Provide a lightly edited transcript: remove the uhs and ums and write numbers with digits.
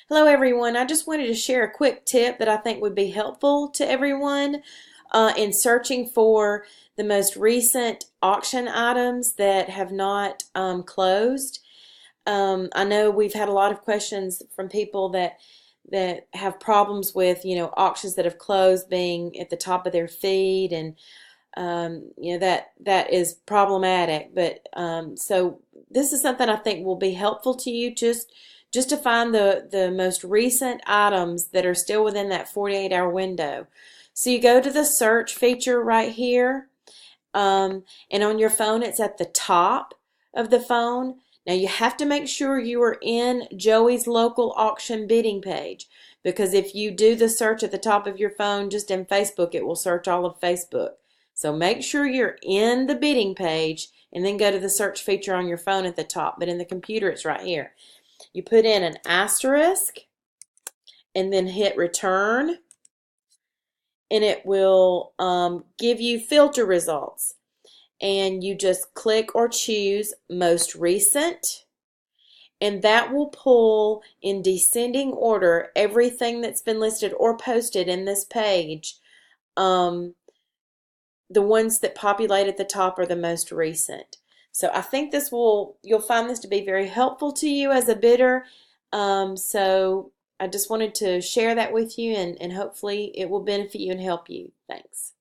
Hello everyone. I just wanted to share a quick tip that I think would be helpful to everyone in searching for the most recent auction items that have not closed. I know we've had a lot of questions from people that have problems with, auctions that have closed being at the top of their feed, and that is problematic. But so this is something I think will be helpful to you, just to find the most recent items that are still within that 48-hour window. So you go to the search feature right here, and on your phone it's at the top of the phone. Now you have to make sure you are in Joey's local auction bidding page, because if you do the search at the top of your phone just in Facebook, it will search all of Facebook. So make sure you're in the bidding page and then go to the search feature on your phone at the top, but in the computer it's right here. You put in an asterisk and then hit return, and it will give you filter results. And you just click or choose most recent, and that will pull in descending order everything that's been listed or posted in this page. The ones that populate at the top are the most recent. So I think you'll find this to be very helpful to you as a bidder. So I just wanted to share that with you, and hopefully it will benefit you and help you. Thanks.